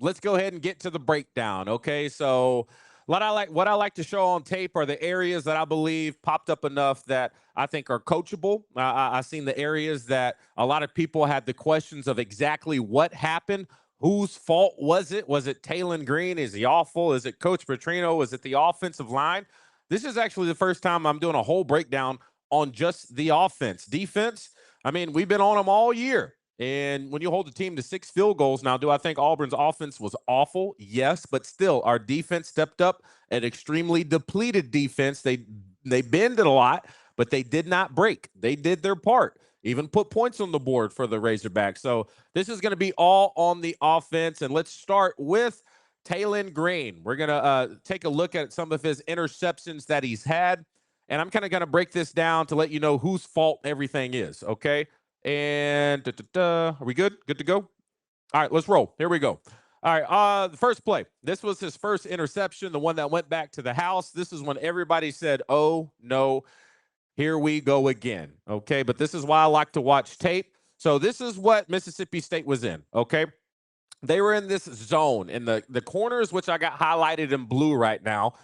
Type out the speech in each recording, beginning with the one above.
let's go ahead and get to the breakdown. Okay, so what I like to show on tape are the areas that I believe popped up enough that I think are coachable. I've seen the areas that a lot of people had the questions of exactly what happened. Whose fault was it? Was it Taylen Green? Is he awful? Is it Coach Petrino? Is it the offensive line? This is actually the first time I'm doing a whole breakdown on just the offense. Defense, I mean, we've been on them all year. And when you hold the team to 6 field goals, now, do I think Auburn's offense was awful? Yes, but still, our defense stepped up. An extremely depleted defense. They bended a lot, but they did not break. They did their part. Even put points on the board for the Razorbacks. So this is going to be all on the offense, and let's start with Taylen Green. We're going to take a look at some of his interceptions that he's had, and I'm kind of going to break this down to let you know whose fault everything is. Okay. And are we good? Good to go? All right, let's roll. Here we go. All right, the first play. This was his first interception, the one that went back to the house. This is when everybody said, oh, no, here we go again. Okay, but this is why I like to watch tape. So this is what Mississippi State was in, okay? They were in this zone in the corners, which I got highlighted in blue right now.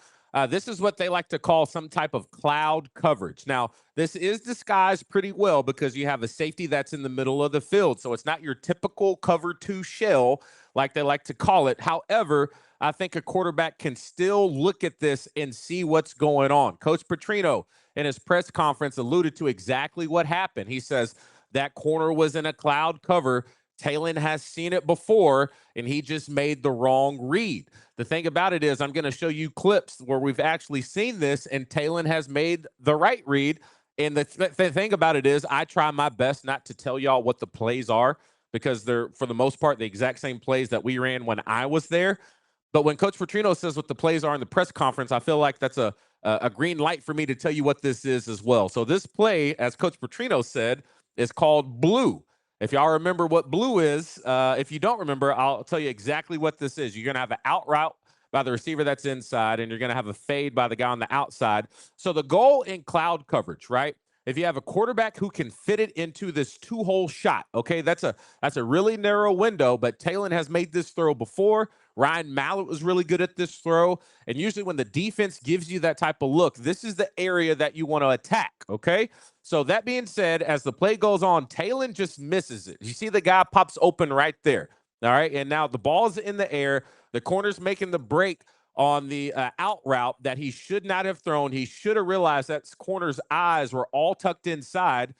This is what they like to call some type of cloud coverage. Now, this is disguised pretty well because you have a safety that's in the middle of the field. So it's not your typical cover 2 shell like they like to call it. However, I think a quarterback can still look at this and see what's going on. Coach Petrino in his press conference alluded to exactly what happened. He says that corner was in a cloud cover. Taylen has seen it before, and he just made the wrong read. The thing about it is I'm going to show you clips where we've actually seen this, and Taylen has made the right read. And the thing about it is I try my best not to tell y'all what the plays are because they're, for the most part, the exact same plays that we ran when I was there. But when Coach Petrino says what the plays are in the press conference, I feel like that's a green light for me to tell you what this is as well. So this play, as Coach Petrino said, is called blue. If y'all remember what blue is, if you don't remember, I'll tell you exactly what this is. You're going to have an out route by the receiver that's inside, and you're going to have a fade by the guy on the outside. So the goal in cloud coverage, right? If you have a quarterback who can fit it into this 2-hole shot, okay, that's a really narrow window, but Taylen has made this throw before. Ryan Mallett was really good at this throw. And usually when the defense gives you that type of look, this is the area that you want to attack, okay? So that being said, as the play goes on, Taylen just misses it. You see the guy pops open right there, all right? And now the ball's in the air. The corner's making the break on the out route that he should not have thrown. He should have realized that corner's eyes were all tucked inside.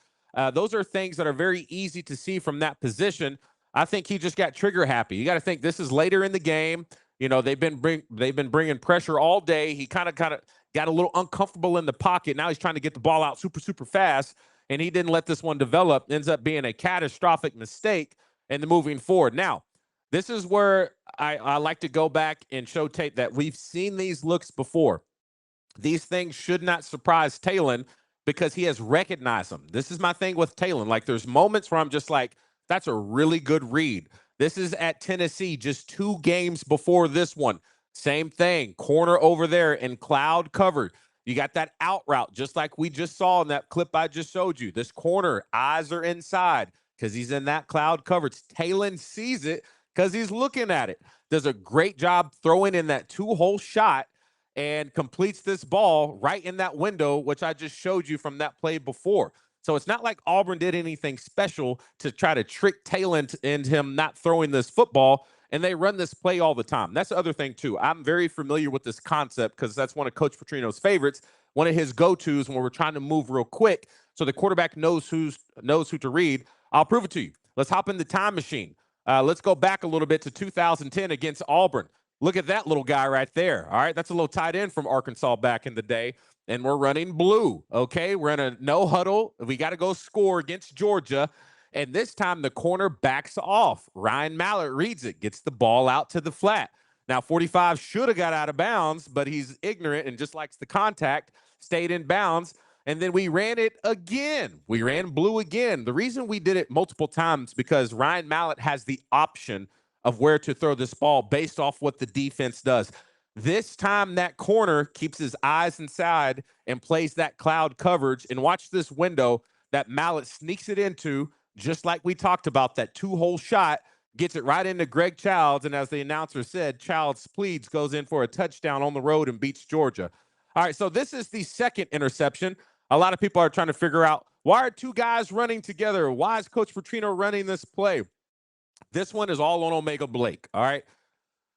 Those are things that are very easy to see from that position. I think he just got trigger happy. You got to think this is later in the game. You know, they've been bringing pressure all day. He kind of got a little uncomfortable in the pocket. Now he's trying to get the ball out super fast, and he didn't let this one develop. Ends up being a catastrophic mistake in the moving forward. Now, this is where I like to go back and show tape that we've seen these looks before. These things should not surprise Taylen because he has recognized them. This is my thing with Taylen. Like, there's moments where I'm just like, that's a really good read. This is at Tennessee, just 2 games before this one. Same thing, corner over there in cloud covered. You got that out route, just like we just saw in that clip I just showed you. This corner, eyes are inside because he's in that cloud coverage. Taylen sees it because he's looking at it. Does a great job throwing in that 2-hole shot and completes this ball right in that window, which I just showed you from that play before. So it's not like Auburn did anything special to try to trick Taylen and him not throwing this football, and they run this play all the time. That's the other thing, too. I'm very familiar with this concept because that's one of Coach Petrino's favorites, one of his go-tos when we're trying to move real quick so the quarterback knows who to read. I'll prove it to you. Let's hop in the time machine. Let's go back a little bit to 2010 against Auburn. Look at that little guy right there. All right, that's a little tight end from Arkansas back in the day. And we're running blue, okay? We're in a no huddle. We got to go score against Georgia. And this time the corner backs off. Ryan Mallett reads it, gets the ball out to the flat. Now, 45 should have got out of bounds, but he's ignorant and just likes the contact, stayed in bounds. And then we ran it again. We ran blue again. The reason we did it multiple times because Ryan Mallett has the option of where to throw this ball based off what the defense does. This time, that corner keeps his eyes inside and plays that cloud coverage. And watch this window that Mallett sneaks it into, just like we talked about, that 2-hole shot. gets it right into Greg Childs, and as the announcer said, Childs pleads goes in for a touchdown on the road and beats Georgia. All right, so this is the second interception. A lot of people are trying to figure out, why are two guys running together? Why is Coach Petrino running this play? This one is all on Omega Blake, all right?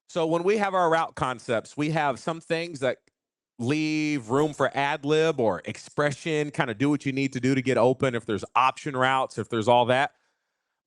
So when we have our route concepts, we have some things that leave room for ad lib or expression, kind of do what you need to do to get open, if there's option routes, if there's all that.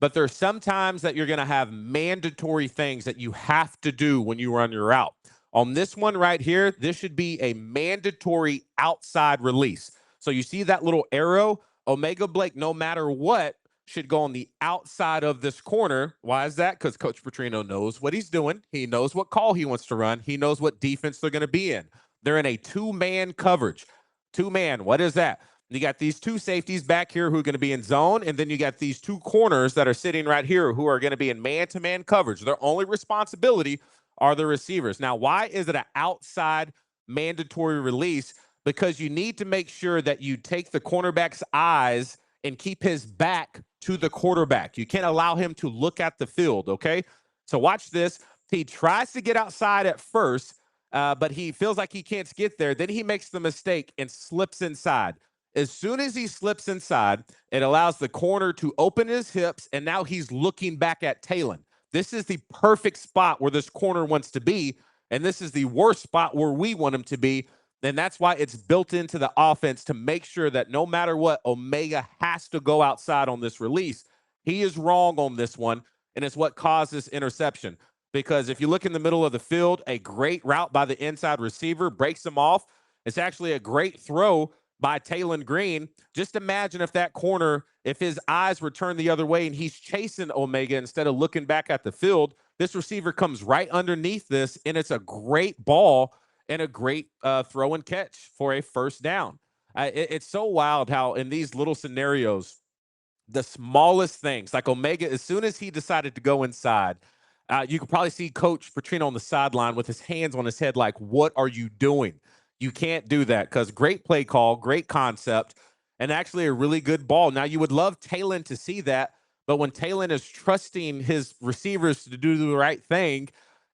But there's sometimes that you're going to have mandatory things that you have to do when you run your route. On this one right here, this should be a mandatory outside release. So you see that little arrow? Omega Blake, no matter what, should go on the outside of this corner. Why is that? Because Coach Petrino knows what he's doing. He knows what call he wants to run. He knows what defense they're going to be in. They're in a two-man coverage. Two-man, what is that? You got these two safeties back here who are going to be in zone, and then you got these two corners that are sitting right here who are going to be in man-to-man coverage. Their only responsibility are the receivers. Now, why is it an outside mandatory release? Because you need to make sure that you take the cornerback's eyes and keep his back to the quarterback. You can't allow him to look at the field, okay? So watch this. He tries to get outside at first, but he feels like he can't get there. Then he makes the mistake and slips inside. As soon as he slips inside, it allows the corner to open his hips, and now he's looking back at Taylen. This is the perfect spot where this corner wants to be, and this is the worst spot where we want him to be, and that's why it's built into the offense to make sure that no matter what, Omega has to go outside on this release. He is wrong on this one, and it's what caused this interception. Because if you look in the middle of the field, a great route by the inside receiver breaks him off. It's actually a great throw by Taylen Green. Just imagine if that corner, if his eyes were turned the other way and he's chasing Omega instead of looking back at the field, this receiver comes right underneath this, and it's a great ball and a great throw and catch for a first down. It's so wild how in these little scenarios, the smallest things, like Omega, as soon as he decided to go inside, you could probably see Coach Petrino on the sideline with his hands on his head like, what are you doing? You can't do that, because great play call, great concept, and actually a really good ball. Now, you would love Taylen to see that, but when Taylen is trusting his receivers to do the right thing,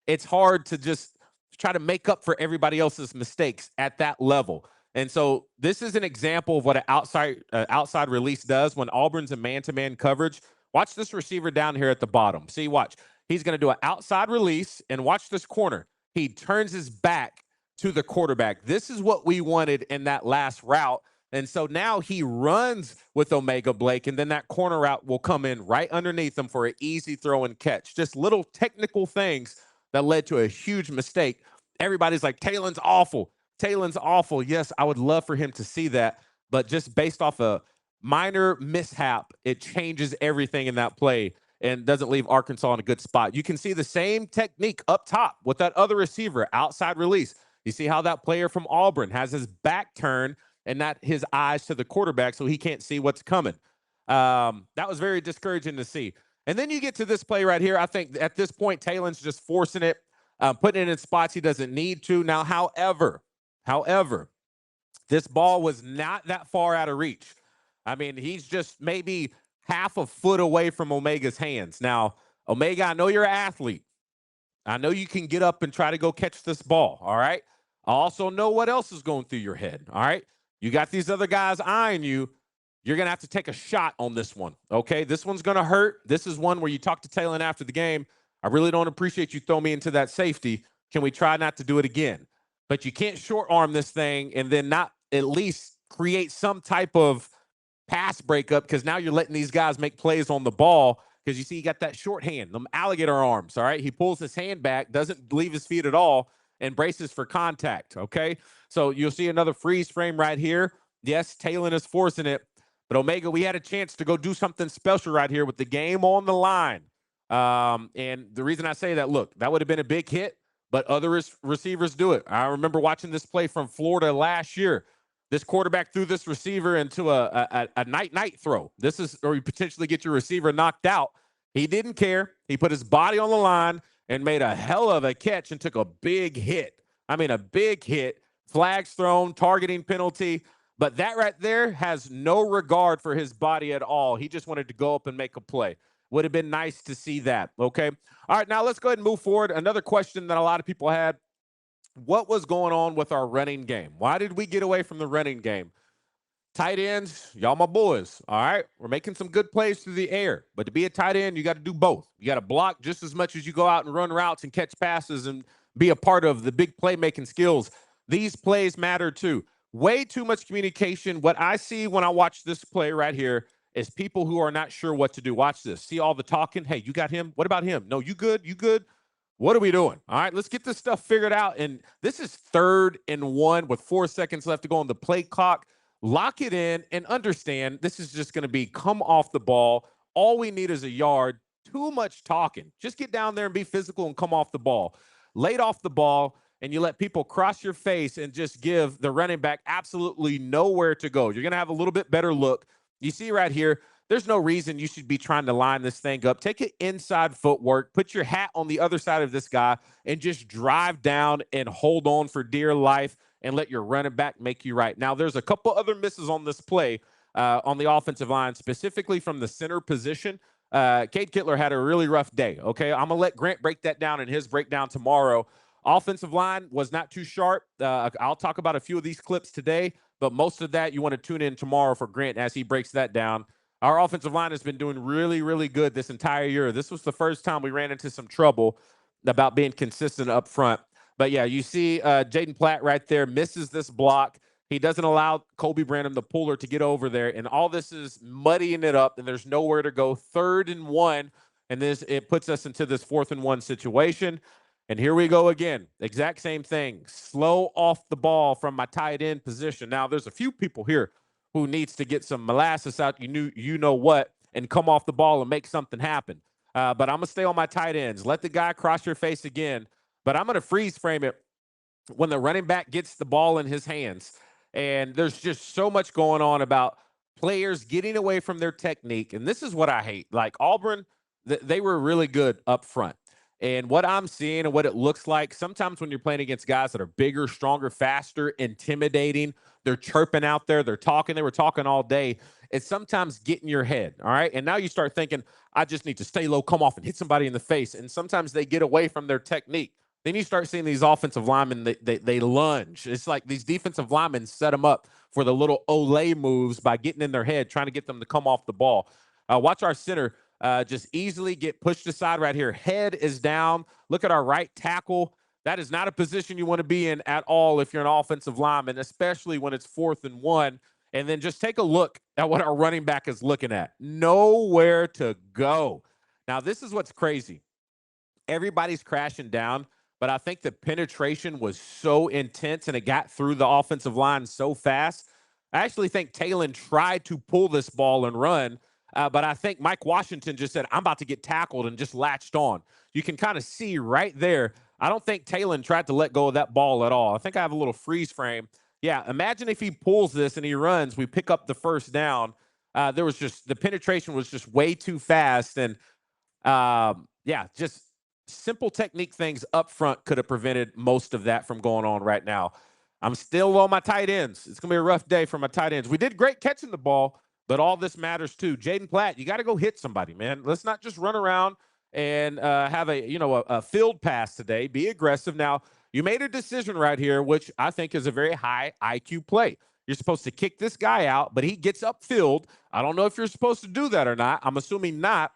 it's hard to just try to make up for everybody else's mistakes at that level. And so this is an example of what an outside release does when Auburn's in man-to-man coverage. Watch this receiver down here at the bottom. See, watch. He's going to do an outside release, and watch this corner. He turns his back to the quarterback. This is what we wanted in that last route. And so now he runs with Omega Blake, and then that corner route will come in right underneath him for an easy throw and catch. Just little technical things that led to a huge mistake. Everybody's like, Taylen's awful. Taylen's awful. Yes, I would love for him to see that, but just based off a minor mishap, it changes everything in that play and doesn't leave Arkansas in a good spot. You can see the same technique up top with that other receiver, outside release. You see how that player from Auburn has his back turned and not his eyes to the quarterback, so he can't see what's coming. That was very discouraging to see. And then you get to this play right here. I think at this point, Taylen's just forcing it, putting it in spots he doesn't need to. Now, however, this ball was not that far out of reach. I mean, he's just maybe half a foot away from Omega's hands. Now, Omega, I know you're an athlete. I know you can get up and try to go catch this ball, all right? I also know what else is going through your head, all right? You got these other guys eyeing you. You're going to have to take a shot on this one, okay? This one's going to hurt. This is one where you talk to Taylen after the game. I really don't appreciate you throw me into that safety. Can we try not to do it again? But you can't short arm this thing and then not at least create some type of pass breakup, because now you're letting these guys make plays on the ball, because you see he got that short hand, them alligator arms, all right? He pulls his hand back, doesn't leave his feet at all, and braces for contact, okay? So you'll see another freeze frame right here. Yes, Taylen is forcing it, but Omega, we had a chance to go do something special right here with the game on the line. And the reason I say that, look, that would have been a big hit, but other receivers do it. I remember watching this play from Florida last year. This quarterback threw this receiver into a night throw. This is, or you potentially get your receiver knocked out. He didn't care. He put his body on the line and made a hell of a catch and took a big hit. I mean, a big hit. Flags thrown, targeting penalty. But that right there has no regard for his body at all. He just wanted to go up and make a play. Would have been nice to see that. Okay. All right. Now let's go ahead and move forward. Another question that a lot of people had: what was going on with our running game? Why did we get away from the running game? Tight ends, y'all my boys. All right. We're making some good plays through the air. But to be a tight end, you got to do both. You got to block just as much as you go out and run routes and catch passes and be a part of the big playmaking skills. These plays matter too. Way too much communication. What I see when I watch this play right here is people who are not sure what to do. Watch this. See all the talking? Hey, you got him? What about him? No, you good? You good? What are we doing? All right, let's get this stuff figured out. And this is 3rd and 1 with 4 seconds left to go on the play clock. Lock it in and understand this is just going to be come off the ball. All we need is a yard. Too much talking. Just get down there and be physical and come off the ball. Late off the ball, and you let people cross your face and just give the running back absolutely nowhere to go. You're going to have a little bit better look. You see right here, there's no reason you should be trying to line this thing up. Take it inside footwork, put your hat on the other side of this guy, and just drive down and hold on for dear life and let your running back make you right. Now, there's a couple other misses on this play on the offensive line, specifically from the center position. Cade Kittler had a really rough day, okay? I'm going to let Grant break that down in his breakdown tomorrow. Offensive line was not too sharp. I'll talk about a few of these clips today, but most of that you want to tune in tomorrow for Grant as he breaks that down. Our offensive line has been doing really, really good this entire year. This was the first time we ran into some trouble about being consistent up front. But, yeah, you see Jaden Platt right there misses this block. He doesn't allow Kobe Branham, the puller, to get over there. And all this is muddying it up, and there's nowhere to go. 3rd and 1, and it puts us into this 4th and 1 situation. And here we go again. Exact same thing. Slow off the ball from my tight end position. Now, there's a few people here who needs to get some molasses out, you know what, and come off the ball and make something happen. But I'm going to stay on my tight ends. Let the guy cross your face again. But I'm going to freeze frame it when the running back gets the ball in his hands. And there's just so much going on about players getting away from their technique. And this is what I hate. Like Auburn, they were really good up front. And what I'm seeing and what it looks like, sometimes when you're playing against guys that are bigger, stronger, faster, intimidating, they're chirping out there, they're talking, they were talking all day. It's sometimes get in your head, all right? And now you start thinking, I just need to stay low, come off and hit somebody in the face. And sometimes they get away from their technique. Then you start seeing these offensive linemen, they lunge. It's like these defensive linemen set them up for the little Olay moves by getting in their head, trying to get them to come off the ball. Watch our center just easily get pushed aside right here. Head is down. Look at our right tackle. That is not a position you want to be in at all if you're an offensive lineman, especially when it's 4th and 1. And then just take a look at what our running back is looking at. Nowhere to go. Now, this is what's crazy. Everybody's crashing down, but I think the penetration was so intense and it got through the offensive line so fast. I actually think Taylen tried to pull this ball and run, but I think Mike Washington just said, I'm about to get tackled, and just latched on. You can kind of see right there. I don't think Taylen tried to let go of that ball at all. I think I have a little freeze frame. Yeah, imagine if he pulls this and he runs, we pick up the first down. There was just, the penetration was just way too fast. And yeah, just simple technique things up front could have prevented most of that from going on right now. I'm still on my tight ends. It's going to be a rough day for my tight ends. We did great catching the ball, but all this matters too. Jaden Platt, you got to go hit somebody, man. Let's not just run around and have a field pass today. Be aggressive. Now, you made a decision right here, which I think is a very high IQ play. You're supposed to kick this guy out, but he gets upfield. I don't know if you're supposed to do that or not. I'm assuming not.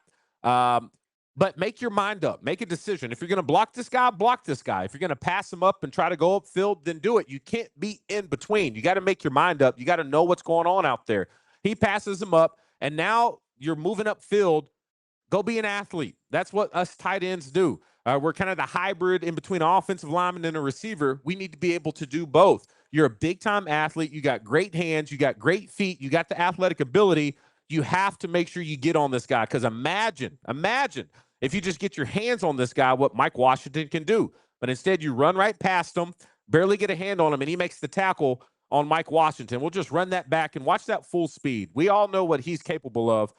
But make your mind up. Make a decision. If you're going to block this guy, block this guy. If you're going to pass him up and try to go upfield, then do it. You can't be in between. You got to make your mind up. You got to know what's going on out there. He passes him up, and now you're moving upfield. Go be an athlete. That's what us tight ends do. We're kind of the hybrid in between an offensive lineman and a receiver. We need to be able to do both. You're a big-time athlete. You got great hands. You got great feet. You got the athletic ability. You have to make sure you get on this guy, because imagine if you just get your hands on this guy, what Mike Washington can do. But instead, you run right past him, barely get a hand on him, and he makes the tackle on Mike Washington. We'll just run that back and watch that full speed. We all know what he's capable of,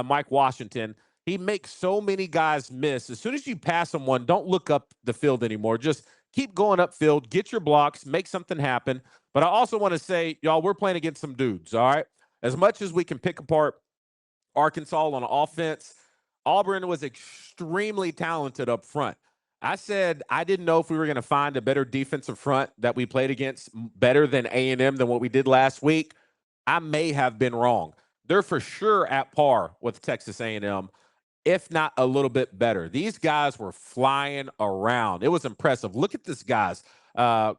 Mike Washington. He makes so many guys miss. As soon as you pass him one, don't look up the field anymore. Just keep going upfield, get your blocks, make something happen. But I also want to say, y'all, we're playing against some dudes, all right? As much as we can pick apart Arkansas on offense, Auburn was extremely talented up front. I said I didn't know if we were going to find a better defensive front that we played against better than A&M than what we did last week. I may have been wrong. They're for sure at par with Texas A&M, if not a little bit better. These guys were flying around. It was impressive. Look at this guy's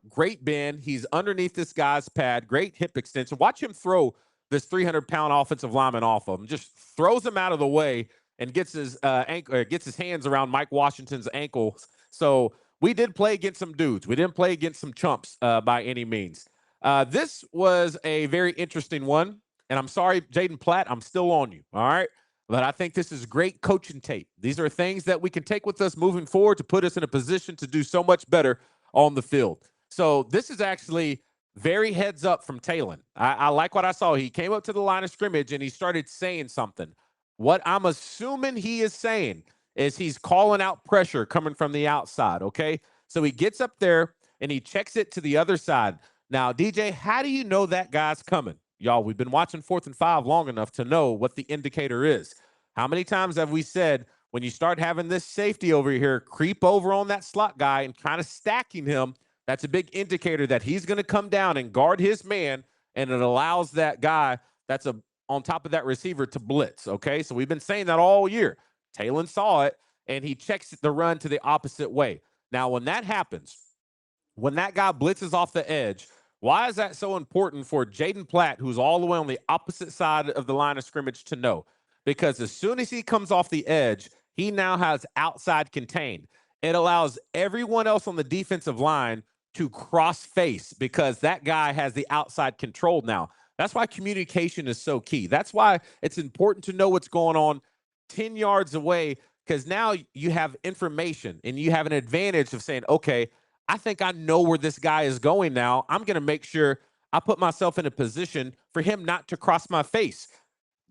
great bend. He's underneath this guy's pad. Great hip extension. Watch him throw this 300-pound offensive lineman off of him. Just throws him out of the way and gets his gets his hands around Mike Washington's ankles. So we did play against some dudes. We didn't play against some chumps by any means. This was a very interesting one. And I'm sorry, Jaden Platt, I'm still on you. All right. But I think this is great coaching tape. These are things that we can take with us moving forward to put us in a position to do so much better on the field. So this is actually very heads up from Taylen. I like what I saw. He came up to the line of scrimmage and he started saying something. What I'm assuming he is saying is he's calling out pressure coming from the outside, okay? So he gets up there and he checks it to the other side. Now, DJ, how do you know that guy's coming? Y'all, we've been watching 4th and 5 long enough to know what the indicator is. How many times have we said when you start having this safety over here creep over on that slot guy and kind of stacking him, that's a big indicator that he's going to come down and guard his man, and it allows that guy that's on top of that receiver to blitz, okay? So we've been saying that all year. Taylen saw it, and he checks the run to the opposite way. Now, when that happens, when that guy blitzes off the edge, why is that so important for Jaden Platt, who's all the way on the opposite side of the line of scrimmage, to know? Because as soon as he comes off the edge, he now has outside contained. It allows everyone else on the defensive line to cross face because that guy has the outside control now. That's why communication is so key. That's why it's important to know what's going on 10 yards away, because now you have information and you have an advantage of saying, okay, I think I know where this guy is going now. I'm going to make sure I put myself in a position for him not to cross my face.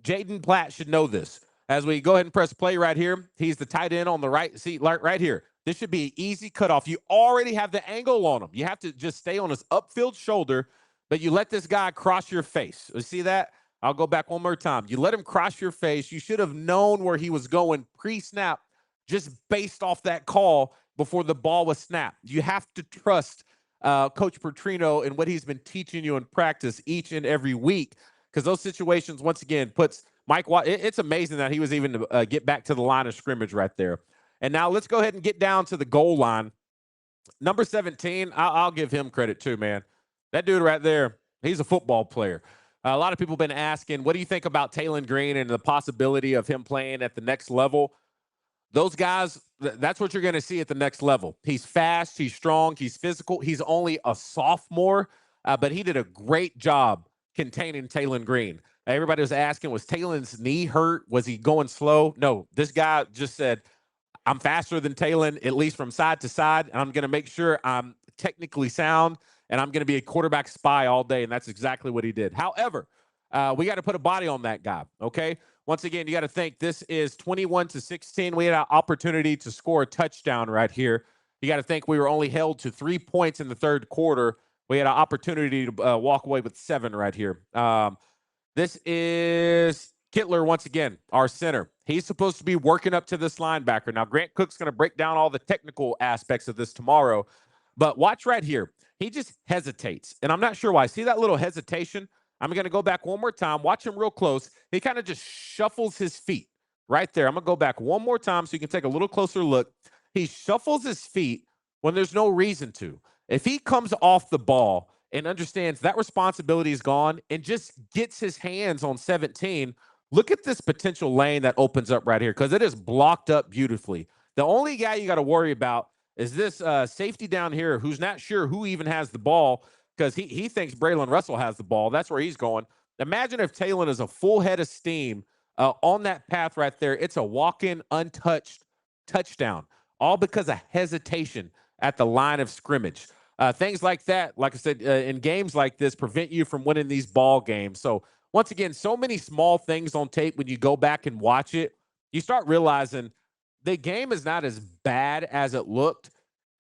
Jaden Platt should know this. As we go ahead and press play right here, he's the tight end on the right seat right here. This should be an easy cutoff. You already have the angle on him. You have to just stay on his upfield shoulder, but you let this guy cross your face. You see that? I'll go back one more time. You let him cross your face. You should have known where he was going pre-snap just based off that call before the ball was snapped. You have to trust Coach Petrino and what he's been teaching you in practice each and every week, because those situations, once again, puts Mike Watt. It's amazing that he was even to get back to the line of scrimmage right there. And now let's go ahead and get down to the goal line. Number 17, I'll give him credit too, man. That dude right there, he's a football player. A lot of people have been asking, what do you think about Taylen Green and the possibility of him playing at the next level? Those guys, that's what you're going to see at the next level. He's fast, he's strong, he's physical. He's only a sophomore, but he did a great job containing Taylen Green. Everybody was asking, was Taylen's knee hurt? Was he going slow? No, this guy just said, I'm faster than Taylen, at least from side to side. And I'm going to make sure I'm technically sound, and I'm going to be a quarterback spy all day. And that's exactly what he did. However, we got to put a body on that guy, okay? Once again, you got to think this is 21-16. We had an opportunity to score a touchdown right here. You got to think we were only held to 3 points in the third quarter. We had an opportunity to walk away with 7 right here. This is Kittler once again, our center. He's supposed to be working up to this linebacker. Now, Grant Cook's going to break down all the technical aspects of this tomorrow. But watch right here. He just hesitates, and I'm not sure why. See that little hesitation? I'm going to go back one more time. Watch him real close. He kind of just shuffles his feet right there. I'm going to go back one more time so you can take a little closer look. He shuffles his feet when there's no reason to. If he comes off the ball and understands that responsibility is gone and just gets his hands on 17, look at this potential lane that opens up right here, because it is blocked up beautifully. The only guy you got to worry about is this safety down here who's not sure who even has the ball, because he thinks Braylon Russell has the ball. That's where he's going. Imagine if Taylen is a full head of steam on that path right there. It's a walk-in, untouched touchdown, all because of hesitation at the line of scrimmage. Things like that, like I said, in games like this, prevent you from winning these ball games. So, once again, so many small things on tape when you go back and watch it, you start realizing the game is not as bad as it looked,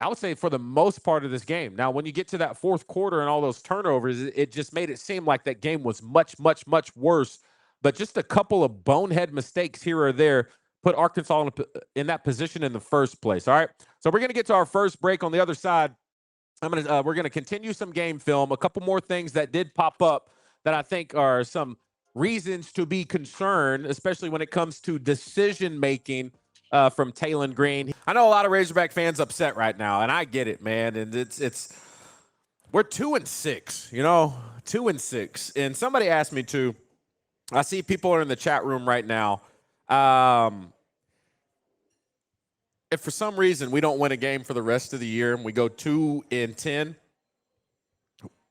I would say, for the most part of this game. Now, when you get to that fourth quarter and all those turnovers, it just made it seem like that game was much, much, much worse. But just a couple of bonehead mistakes here or there put Arkansas in that position in the first place. All right. So we're going to get to our first break. On the other side, we're going to continue some game film. A couple more things that did pop up that I think are some reasons to be concerned, especially when it comes to decision making from Taylen Green. I know a lot of Razorback fans upset right now, and I get it, man. And we're 2-6, 2-6. And somebody asked me to. I see people are in the chat room right now. If for some reason we don't win a game for the rest of the year and we go 2-10,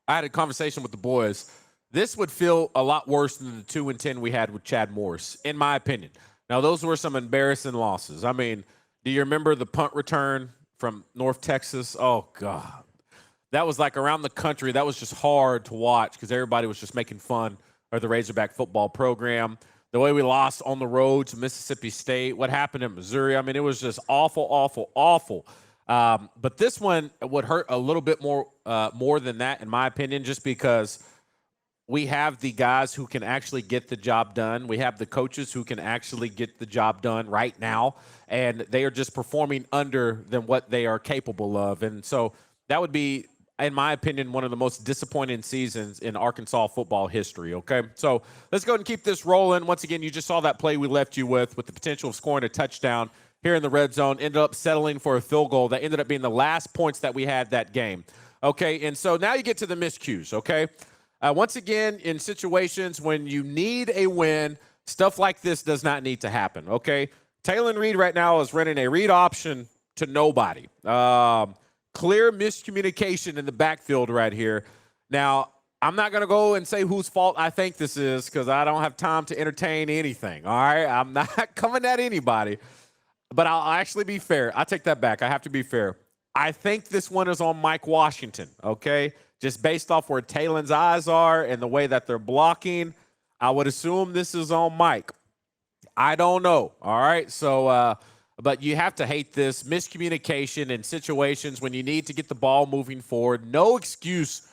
I had a conversation with the boys. This would feel a lot worse than the 2-10 we had with Chad Morris, in my opinion. Now, those were some embarrassing losses. I mean, do you remember the punt return from North Texas? Oh, God. That was like around the country. That was just hard to watch because everybody was just making fun of the Razorback football program. The way we lost on the road to Mississippi State, what happened in Missouri. I mean, it was just awful, awful, awful. But this one would hurt a little bit more than that, in my opinion, just because we have the guys who can actually get the job done. We have the coaches who can actually get the job done right now, and they are just performing under than what they are capable of. And so that would be, in my opinion, one of the most disappointing seasons in Arkansas football history, okay? So let's go ahead and keep this rolling. Once again, you just saw that play we left you with the potential of scoring a touchdown here in the red zone, ended up settling for a field goal that ended up being the last points that we had that game, okay? And so now you get to the miscues, okay? Once again, in situations when you need a win, stuff like this does not need to happen, okay? Taylen Reed right now is running a read option to nobody. Clear miscommunication in the backfield right here. Now, I'm not going to go and say whose fault I think this is because I don't have time to entertain anything, all right? I'm not coming at anybody, but I'll actually be fair. I take that back. I have to be fair. I think this one is on Mike Washington, okay? Just based off where Taylen's eyes are and the way that they're blocking, I would assume this is on Mike. I don't know, all right? So, but you have to hate this miscommunication in situations when you need to get the ball moving forward. No excuse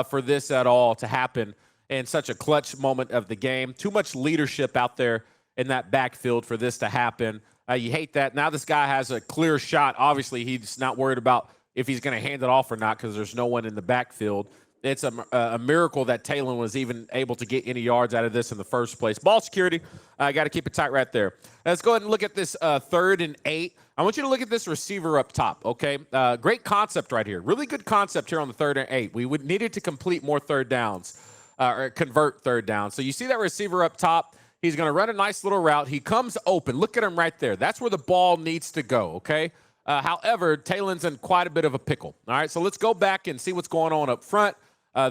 for this at all to happen in such a clutch moment of the game. Too much leadership out there in that backfield for this to happen. You hate that. Now this guy has a clear shot. Obviously, he's not worried about if he's going to hand it off or not because there's no one in the backfield. It's a miracle that Taylen was even able to get any yards out of this in the first place. Ball security, got to keep it tight right there. Let's go ahead and look at this 3rd and 8. I want you to look at this receiver up top, okay? Great concept right here. Really good concept here on the 3rd and 8. We needed to complete more third downs or convert third downs. So you see that receiver up top. He's going to run a nice little route. He comes open. Look at him right there. That's where the ball needs to go, okay? However, Taylen's in quite a bit of a pickle. All right, so let's go back and see what's going on up front.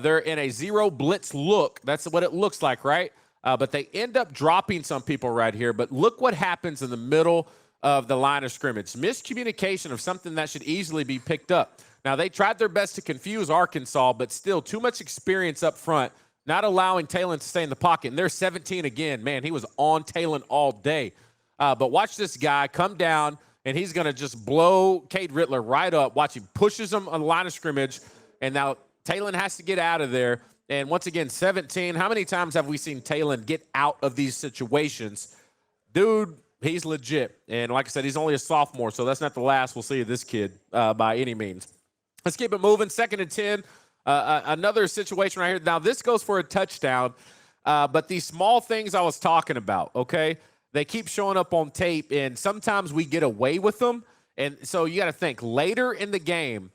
They're in a zero blitz look. That's what it looks like, right? But they end up dropping some people right here. But look what happens in the middle of the line of scrimmage. Miscommunication of something that should easily be picked up. Now, they tried their best to confuse Arkansas, but still too much experience up front, not allowing Taylen to stay in the pocket. And they're 17 again. Man, he was on Taylen all day. But watch this guy come down, and he's going to just blow Cade Rittler right up. Watch, he pushes him on the line of scrimmage, and now Taylen has to get out of there. And once again, 17. How many times have we seen Taylen get out of these situations? Dude, he's legit. And like I said, he's only a sophomore, so that's not the last we'll see of this kid by any means. Let's keep it moving. 2nd and 10. Another situation right here. Now, this goes for a touchdown, but these small things I was talking about, okay, they keep showing up on tape, and sometimes we get away with them. And so you got to think, later in the game,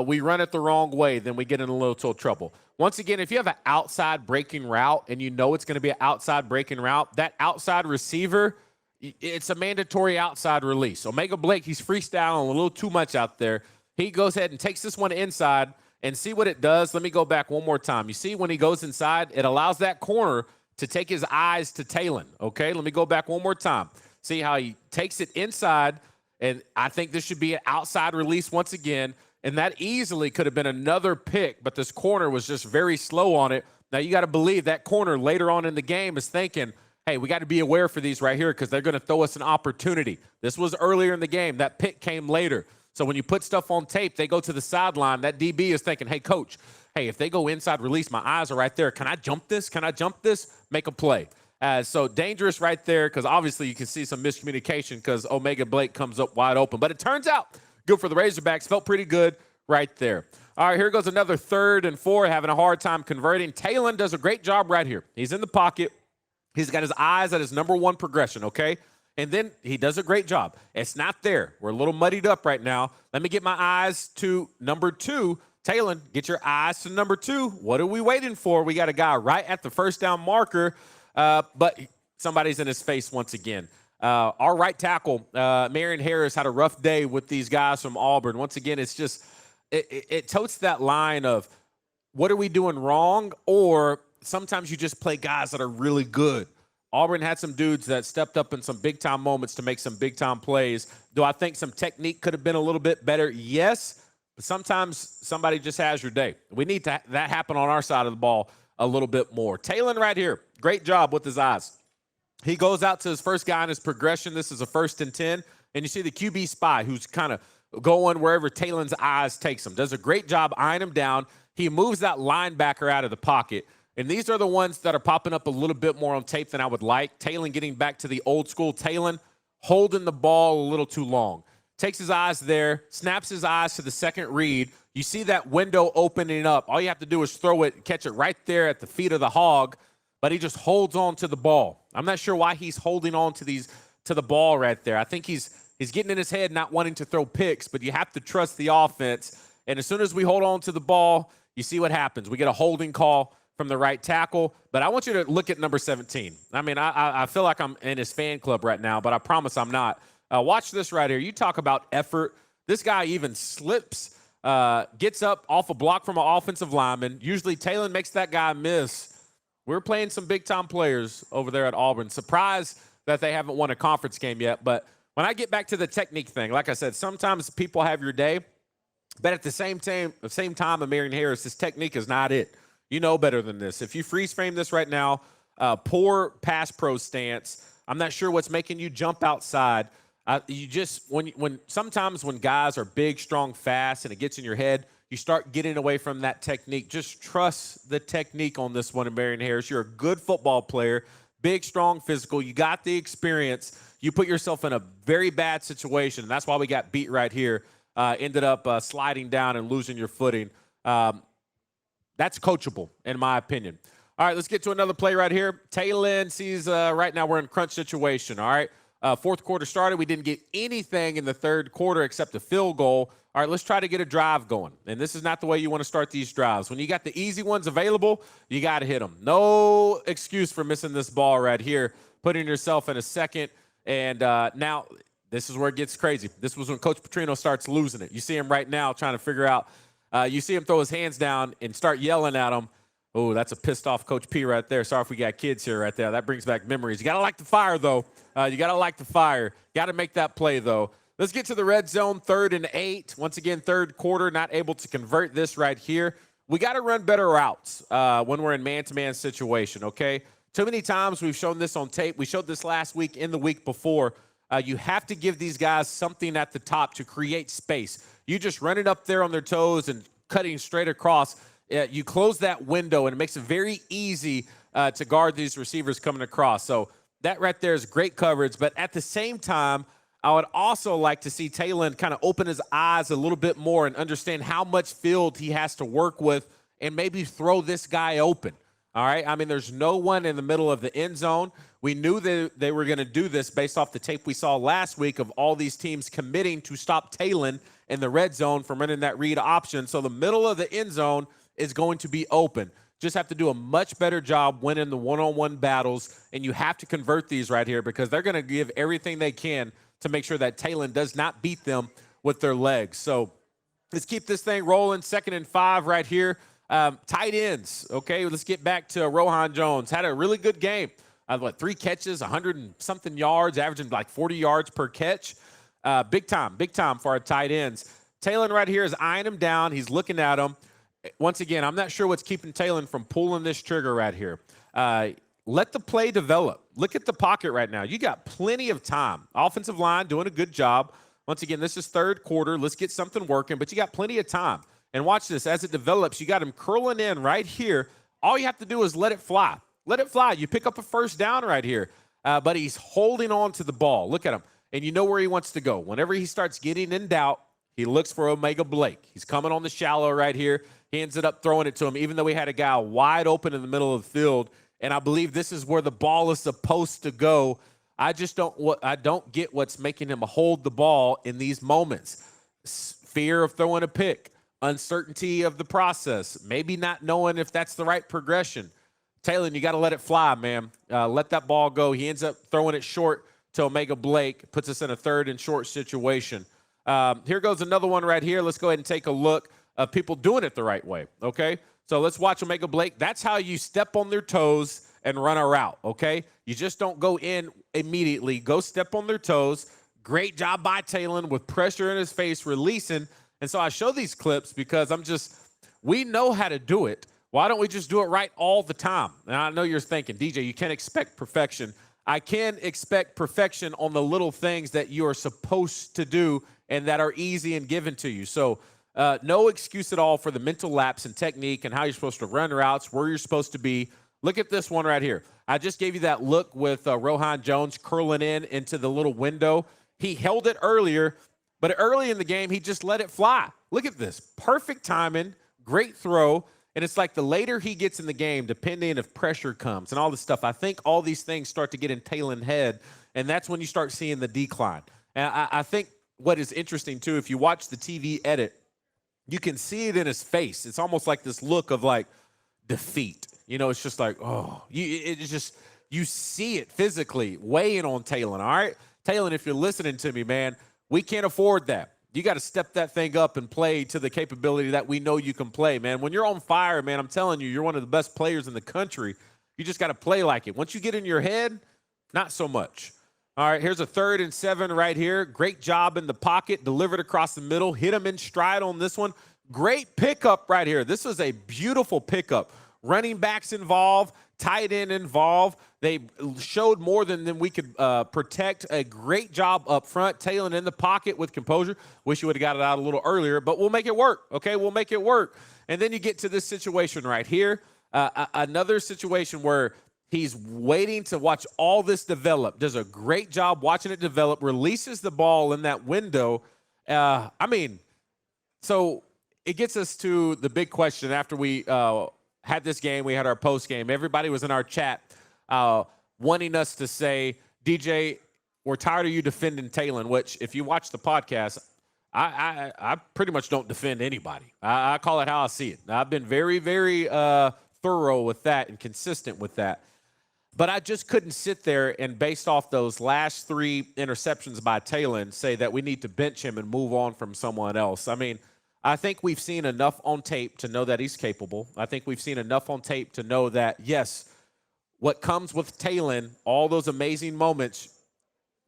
we run it the wrong way, then we get in a little trouble. Once again, if you have an outside breaking route and you know it's going to be an outside breaking route, that outside receiver, it's a mandatory outside release. Omega Blake, he's freestyling a little too much out there. He goes ahead and takes this one inside and see what it does. Let me go back one more time. You see when he goes inside, it allows that corner to take his eyes to Taylen, okay? Let me go back one more time. See how he takes it inside, and I think this should be an outside release once again. And that easily could have been another pick, but this corner was just very slow on it. Now, you got to believe that corner later on in the game is thinking, hey, we got to be aware for these right here because they're going to throw us an opportunity. This was earlier in the game. That pick came later. So when you put stuff on tape, they go to the sideline. That DB is thinking, hey, coach, hey, if they go inside release, my eyes are right there. Can I jump this? Can I jump this? Make a play. So dangerous right there, because obviously you can see some miscommunication because Omega Blake comes up wide open. But it turns out good for the Razorbacks. Felt pretty good right there. All right, here goes another 3rd and 4, having a hard time converting. Taylen does a great job right here. He's in the pocket. He's got his eyes at his number 1 progression, okay? And then he does a great job. It's not there. We're a little muddied up right now. Let me get my eyes to number 2. Taylen, get your eyes to number 2. What are we waiting for? We got a guy right at the first down marker, but somebody's in his face once again. Our right tackle, Marion Harris, had a rough day with these guys from Auburn. Once again, it's just it totes that line of what are we doing wrong, or sometimes you just play guys that are really good. Auburn had some dudes that stepped up in some big-time moments to make some big-time plays. Do I think some technique could have been a little bit better? Yes, but sometimes somebody just has your day. We need that happen on our side of the ball a little bit more. Taylen right here, great job with his eyes. He goes out to his first guy in his progression. This is a 1st and 10, and you see the QB spy who's kind of going wherever Taylen's eyes takes him. Does a great job eyeing him down. He moves that linebacker out of the pocket. And these are the ones that are popping up a little bit more on tape than I would like. Taylen getting back to the old school Taylen, holding the ball a little too long. Takes his eyes there, snaps his eyes to the second read. You see that window opening up. All you have to do is throw it, catch it right there at the feet of the hog, but he just holds on to the ball. I'm not sure why he's holding on to the ball right there. I think he's getting in his head not wanting to throw picks, but you have to trust the offense. And as soon as we hold on to the ball, you see what happens. We get a holding call from the right tackle, but I want you to look at number 17. I mean, I feel like I'm in his fan club right now, but I promise I'm not. Watch this right here. You talk about effort. This guy even slips, gets up off a block from an offensive lineman. Usually Taylen makes that guy miss. We're playing some big-time players over there at Auburn. Surprised that they haven't won a conference game yet, but when I get back to the technique thing, like I said, sometimes people have your day, but at the same time, Marion Harris, his technique is not it. You know better than this. If you freeze frame this right now, poor pass pro stance. I'm not sure what's making you jump outside. You just sometimes when guys are big, strong, fast, and it gets in your head, you start getting away from that technique. Just trust the technique on this one, Marion Harris. You're a good football player, big, strong, physical. You got the experience. You put yourself in a very bad situation. That's why we got beat right here. Ended up sliding down and losing your footing. That's coachable, in my opinion. All right, let's get to another play right here. Taylen sees right now we're in crunch situation, all right? 4th quarter started. We didn't get anything in the 3rd quarter except a field goal. All right, let's try to get a drive going. And this is not the way you want to start these drives. When you got the easy ones available, you got to hit them. No excuse for missing this ball right here, putting yourself in a 2nd. And now this is where it gets crazy. This was when Coach Petrino starts losing it. You see him right now trying to figure out. You see him throw his hands down and start yelling at him. Oh, that's a pissed off Coach P right there. Sorry if we got kids here right there. That brings back memories. You got to like the fire, though. You got to like the fire. Got to make that play, though. Let's get to the red zone, 3rd and 8. Once again, 3rd quarter, not able to convert this right here. We got to run better routes when we're in man-to-man situation, okay? Too many times we've shown this on tape. We showed this last week and the week before. You have to give these guys something at the top to create space. You just run it up there on their toes and cutting straight across. You close that window, and it makes it very easy to guard these receivers coming across. So that right there is great coverage. But at the same time, I would also like to see Taylen kind of open his eyes a little bit more and understand how much field he has to work with and maybe throw this guy open. All right? I mean, there's no one in the middle of the end zone. We knew that they were going to do this based off the tape we saw last week of all these teams committing to stop Taylen in the red zone from running that read option. So the middle of the end zone is going to be open. Just have to do a much better job winning the one-on-one battles, and you have to convert these right here because they're going to give everything they can to make sure that Taylen does not beat them with their legs. So let's keep this thing rolling. 2nd and 5 right here. Tight ends, okay? Let's get back to Rohan Jones. Had a really good game. 3 catches, 100 and something yards, averaging like 40 yards per catch. Big time for our tight ends. Taylen right here is eyeing him down. He's looking at him. Once again, I'm not sure what's keeping Taylen from pulling this trigger right here. Let the play develop. Look at the pocket right now. You got plenty of time. Offensive line doing a good job. Once again, this is 3rd quarter. Let's get something working, but you got plenty of time. And watch this. As it develops, you got him curling in right here. All you have to do is let it fly. Let it fly. You pick up a first down right here. But he's holding on to the ball. Look at him. And you know where he wants to go. Whenever he starts getting in doubt, he looks for O'Mega Blake. He's coming on the shallow right here. He ends up throwing it to him, even though he had a guy wide open in the middle of the field. And I believe this is where the ball is supposed to go. I don't get what's making him hold the ball in these moments. Fear of throwing a pick, uncertainty of the process, maybe not knowing if that's the right progression. Taylen, you got to let it fly, man. Let that ball go. He ends up throwing it short to O'Mega Blake, puts us in a 3rd and short situation. Here goes another one right here. Let's go ahead and take a look of people doing it the right way, okay? So let's watch O'Mega Blake. That's how you step on their toes and run a route, okay? You just don't go in immediately. Go step on their toes. Great job by Taylen with pressure in his face, releasing. And so I show these clips because we know how to do it. Why don't we just do it right all the time? And I know you're thinking, DJ, you can't expect perfection. I can expect perfection on the little things that you are supposed to do and that are easy and given to you. So no excuse at all for the mental lapse and technique and how you're supposed to run routes, where you're supposed to be. Look at this one right here. I just gave you that look with Rohan Jones curling into the little window. He held it earlier, but early in the game, he just let it fly. Look at this. Perfect timing, great throw. And it's like the later he gets in the game, depending if pressure comes and all this stuff, I think all these things start to get in Taylen's head, and that's when you start seeing the decline. And I think what is interesting, too, if you watch the TV edit, you can see it in his face. It's almost like this look of, like, defeat. You know, it's just like, oh, you see it physically weighing on Taylen, all right? Taylen, if you're listening to me, man, we can't afford that. You got to step that thing up and play to the capability that we know you can play, man. When you're on fire, man, I'm telling you, you're one of the best players in the country. You just got to play like it. Once you get in your head, not so much. All right, here's a 3rd and 7 right here. Great job in the pocket, delivered across the middle, hit him in stride on this one. Great pickup right here. This is a beautiful pickup. Running backs involved, tight end involved. They showed more than we could protect. A great job up front. Taylen in the pocket with composure. Wish you would have got it out a little earlier, but we'll make it work, okay? We'll make it work. And then you get to this situation right here, another situation where he's waiting to watch all this develop. Does a great job watching it develop, releases the ball in that window. So it gets us to the big question after we had this game. We had our post game. Everybody was in our chat wanting us to say, DJ, we're tired of you defending Taylen, which if you watch the podcast, I pretty much don't defend anybody. I call it how I see it. I've been very, very thorough with that and consistent with that. But I just couldn't sit there and based off those last 3 interceptions by Taylen say that we need to bench him and move on from someone else. I mean, I think we've seen enough on tape to know that he's capable. I think we've seen enough on tape to know that, yes, what comes with Taylen, all those amazing moments,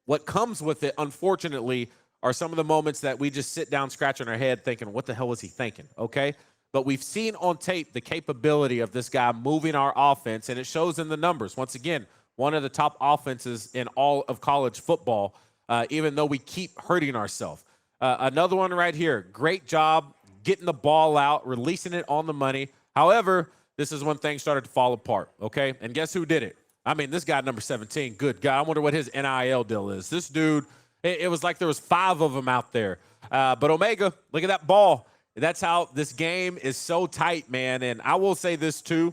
what comes with it, unfortunately, are some of the moments that we just sit down scratching our head thinking, what the hell was he thinking, okay? But we've seen on tape the capability of this guy moving our offense, and it shows in the numbers. Once again, one of the top offenses in all of college football, even though we keep hurting ourselves. Another one right here. Great job getting the ball out, releasing it on the money. However, this is when things started to fall apart, okay? And guess who did it? I mean, this guy, number 17, good guy. I wonder what his NIL deal is. This dude, it was like there was 5 of them out there. But O'Mega, look at that ball. That's how this game is so tight, man. And I will say this, too.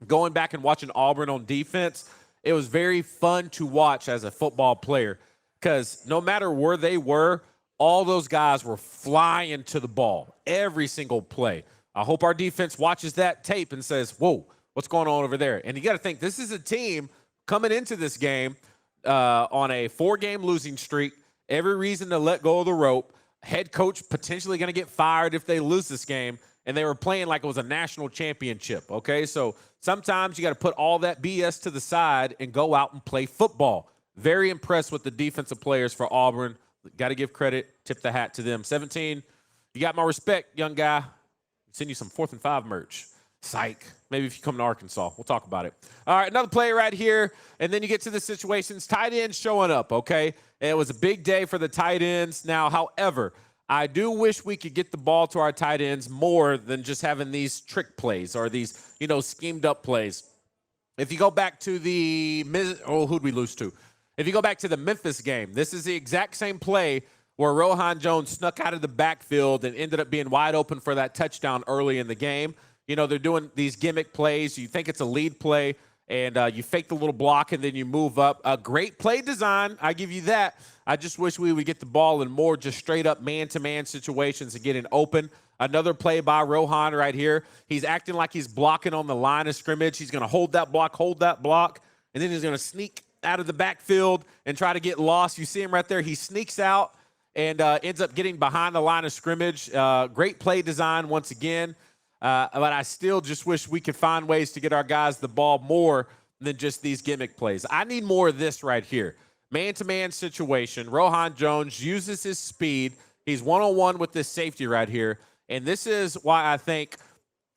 Going back and watching Auburn on defense, it was very fun to watch as a football player because no matter where they were, all those guys were flying to the ball every single play. I hope our defense watches that tape and says, whoa, what's going on over there? And you got to think, this is a team coming into this game on a 4-game losing streak, every reason to let go of the rope. Head coach potentially going to get fired if they lose this game, and they were playing like it was a national championship, okay? So sometimes you got to put all that BS to the side and go out and play football. Very impressed with the defensive players for Auburn. Got to give credit, tip the hat to them. 17, you got my respect, young guy. Send you some 4th and 5 merch. Psych. Maybe if you come to Arkansas, we'll talk about it. All right, another play right here, and then you get to the situations. Tight ends showing up, okay? It was a big day for the tight ends. Now, however, I do wish we could get the ball to our tight ends more than just having these trick plays or these, schemed up plays. If you go back to who'd we lose to? If you go back to the Memphis game, this is the exact same play where Rohan Jones snuck out of the backfield and ended up being wide open for that touchdown early in the game. You know, they're doing these gimmick plays. You think it's a lead play, and you fake the little block, and then you move up. A great play design. I give you that. I just wish we would get the ball in more just straight-up man-to-man situations and getting open. Another play by Rohan right here. He's acting like he's blocking on the line of scrimmage. He's going to hold that block, and then he's going to sneak out of the backfield and try to get lost. You see him right there. He sneaks out and ends up getting behind the line of scrimmage. Great play design once again. But I still just wish we could find ways to get our guys the ball more than just these gimmick plays. I need more of this right here. Man-to-man situation. Rohan Jones uses his speed. He's one-on-one with this safety right here. And this is why I think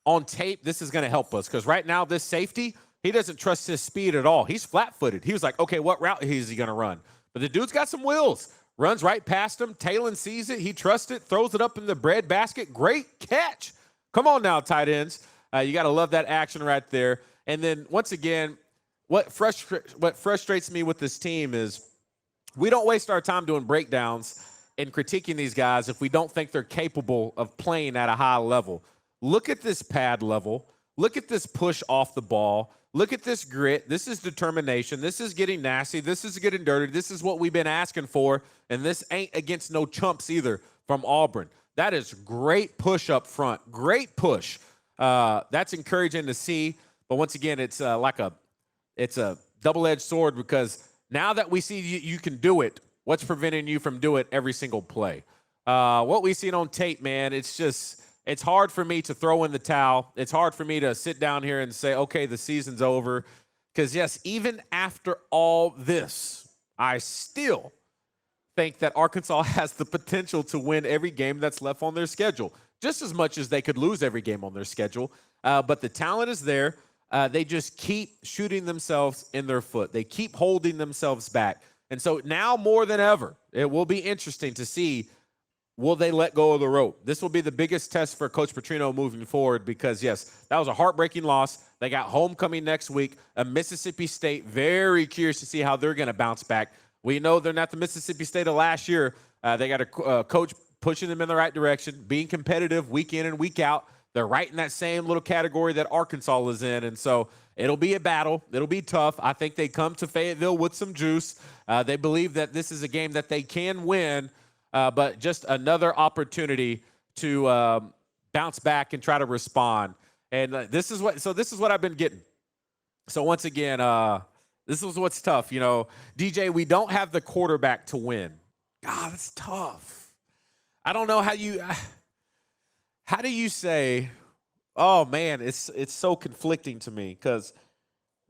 on tape this is going to help us. Because right now this safety, he doesn't trust his speed at all. He's flat-footed. He was like, okay, what route is he going to run? But the dude's got some wheels. Runs right past him. Taylen sees it. He trusts it. Throws it up in the bread basket. Great catch. Come on now, tight ends. You got to love that action right there. And then, once again, what frustrates me with this team is we don't waste our time doing breakdowns and critiquing these guys if we don't think they're capable of playing at a high level. Look at this pad level. Look at this push off the ball. Look at this grit. This is determination. This is getting nasty. This is getting dirty. This is what we've been asking for, and this ain't against no chumps either from Auburn. That is great push up front. Great push. That's encouraging to see. But once again, it's a double-edged sword because now that we see you can do it, what's preventing you from doing it every single play? What we've seen on tape, man, it's hard for me to throw in the towel. It's hard for me to sit down here and say, okay, the season's over. Because, yes, even after all this, I still think that Arkansas has the potential to win every game that's left on their schedule, just as much as they could lose every game on their schedule. But the talent is there. They just keep shooting themselves in their foot. They keep holding themselves back. And so now more than ever, it will be interesting to see, will they let go of the rope? This will be the biggest test for Coach Petrino moving forward because, yes, that was a heartbreaking loss. They got homecoming next week. Mississippi State, very curious to see how they're going to bounce back. We know they're not the Mississippi State of last year. They got a coach pushing them in the right direction, being competitive week in and week out. They're right in that same little category that Arkansas is in. And so it'll be a battle. It'll be tough. I think they come to Fayetteville with some juice. They believe that this is a game that they can win, but just another opportunity to bounce back and try to respond. And this is what I've been getting. So once again, this is what's tough. You know, DJ, we don't have the quarterback to win. God, that's tough. I don't know how do you say, oh, man, it's so conflicting to me because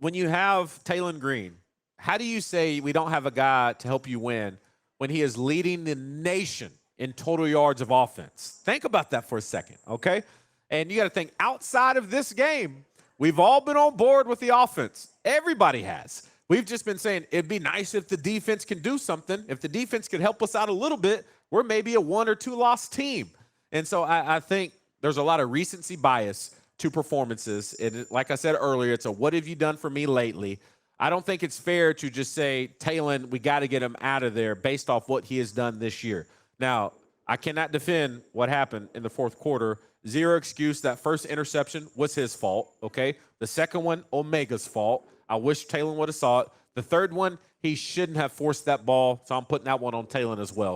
when you have Taylen Green, how do you say we don't have a guy to help you win when he is leading the nation in total yards of offense? Think about that for a second, okay? And you got to think outside of this game, we've all been on board with the offense. Everybody has. We've just been saying it'd be nice if the defense can do something. If the defense could help us out a little bit, we're maybe a 1 or 2 loss team. And so I think there's a lot of recency bias to performances. And like I said earlier, it's a what have you done for me lately? I don't think it's fair to just say, Taylen, we got to get him out of there based off what he has done this year. Now, I cannot defend what happened in the fourth quarter. Zero excuse. That first interception was his fault, okay? The second one, Omega's fault. I wish Taylen would have saw it. The third one, he shouldn't have forced that ball, so I'm putting that one on Taylen as well.